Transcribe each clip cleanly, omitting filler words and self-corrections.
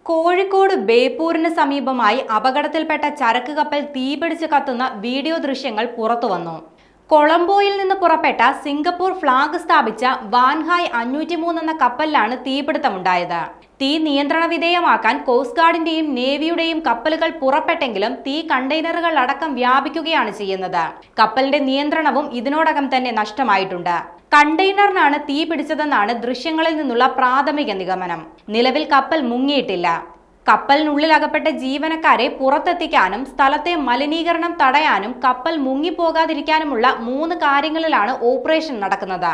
കോഴിക്കോട് ബേപ്പൂരിന് സമീപമായി അപകടത്തിൽപ്പെട്ട ചരക്ക് കപ്പൽ തീപിടിച്ച് കത്തുന്ന വീഡിയോ ദൃശ്യങ്ങൾ പുറത്തുവന്നു. കൊളംബോയിൽ നിന്ന് പുറപ്പെട്ട സിംഗപ്പൂർ ഫ്ളാഗ് സ്ഥാപിച്ച വാൻഹായ് 503 എന്ന കപ്പലിലാണ് തീപിടുത്തമുണ്ടായത്. തീ നിയന്ത്രണ വിധേയമാക്കാൻ കോസ്റ്റ് ഗാർഡിന്റെയും നേവിയുടെയും കപ്പലുകൾ പുറപ്പെട്ടെങ്കിലും തീ കണ്ടെയ്നറുകൾ അടക്കം വ്യാപിക്കുകയാണ് ചെയ്യുന്നത്. കപ്പലിന്റെ നിയന്ത്രണവും ഇതിനോടകം തന്നെ നഷ്ടമായിട്ടുണ്ട്. കണ്ടെയ്നറിനാണ് തീ പിടിച്ചതെന്നാണ് ദൃശ്യങ്ങളിൽ നിന്നുള്ള പ്രാഥമിക നിഗമനം. നിലവിൽ കപ്പൽ മുങ്ങിയിട്ടില്ല. കപ്പലിനുള്ളിൽ അകപ്പെട്ട ജീവനക്കാരെ പുറത്തെത്തിക്കാനും സ്ഥലത്തെ മലിനീകരണം തടയാനും കപ്പൽ മുങ്ങിപ്പോകാതിരിക്കാനുമുള്ള 3 കാര്യങ്ങളിലാണ് ഓപ്പറേഷൻ നടക്കുന്നത്.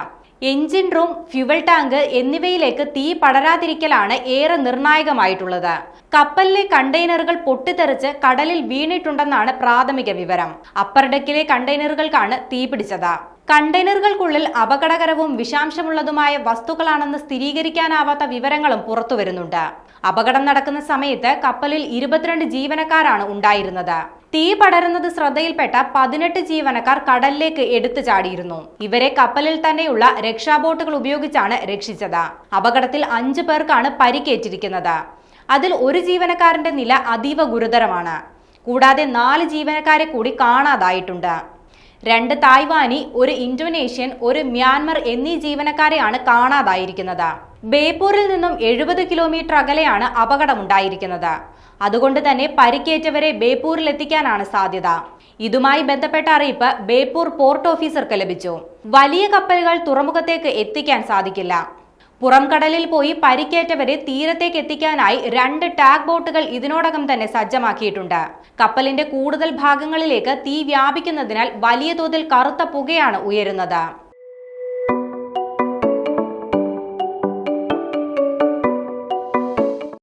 എഞ്ചിൻ റൂം, ഫ്യുവൽ ടാങ്ക് എന്നിവയിലേക്ക് തീ പടരാതിരിക്കലാണ് ഏറെ നിർണായകമായിട്ടുള്ളത്. കപ്പലിലെ കണ്ടെയ്നറുകൾ പൊട്ടിത്തെറിച്ച് കടലിൽ വീണിട്ടുണ്ടെന്നാണ് പ്രാഥമിക വിവരം. അപ്പർ ഡെക്കിലെ കണ്ടെയ്നറുകൾക്കാണ് തീ പിടിച്ചത്. കണ്ടെയ്നറുകൾക്കുള്ളിൽ അപകടകരവും വിഷാംശമുള്ളതുമായ വസ്തുക്കളാണെന്ന് സ്ഥിരീകരിക്കാനാവാത്ത വിവരങ്ങളും പുറത്തുവരുന്നുണ്ട്. അപകടം നടക്കുന്ന സമയത്ത് കപ്പലിൽ 22 ജീവനക്കാരാണ് ഉണ്ടായിരുന്നത്. തീ പടരുന്നത് ശ്രദ്ധയിൽപ്പെട്ട 18 ജീവനക്കാർ കടലിലേക്ക് എടുത്തു ചാടിയിരുന്നു. ഇവരെ കപ്പലിൽ തന്നെയുള്ള രക്ഷാബോട്ടുകൾ ഉപയോഗിച്ചാണ് രക്ഷിച്ചത്. അപകടത്തിൽ 5 പേർക്കാണ് പരിക്കേറ്റിരിക്കുന്നത്. അതിൽ ഒരു ജീവനക്കാരന്റെ നില അതീവ ഗുരുതരമാണ്. കൂടാതെ 4 ജീവനക്കാരെ കൂടി കാണാതായിട്ടുണ്ട്. 2 തായ്വാനി, 1 ഇന്തോനേഷ്യൻ, 1 മ്യാൻമർ എന്നീ ജീവനക്കാരെയാണ് കാണാതായിരിക്കുന്നത്. ബേപ്പൂരിൽ നിന്നും 70 കിലോമീറ്റർ അകലെയാണ് അപകടമുണ്ടായിരിക്കുന്നത്. അതുകൊണ്ട് തന്നെ പരിക്കേറ്റവരെ ബേപ്പൂരിൽ എത്തിക്കാനാണ് സാധ്യത. ഇതുമായി ബന്ധപ്പെട്ട അറിയിപ്പ് ബേപ്പൂർ പോർട്ട് ഓഫീസർക്ക് ലഭിച്ചു. വലിയ കപ്പലുകൾ തുറമുഖത്തേക്ക് എത്തിക്കാൻ സാധിക്കില്ല. പുറം കടലിൽ പോയി പരിക്കേറ്റവരെ തീരത്തേക്ക് എത്തിക്കാനായി 2 ടാഗ് ബോട്ടുകൾ ഇതിനോടകം തന്നെ സജ്ജമാക്കിയിട്ടുണ്ട്. കപ്പലിന്റെ കൂടുതൽ ഭാഗങ്ങളിലേക്ക് തീ വ്യാപിക്കുന്നതിനാൽ വലിയ തോതിൽ കറുത്ത പുകയാണ് ഉയരുന്നത്.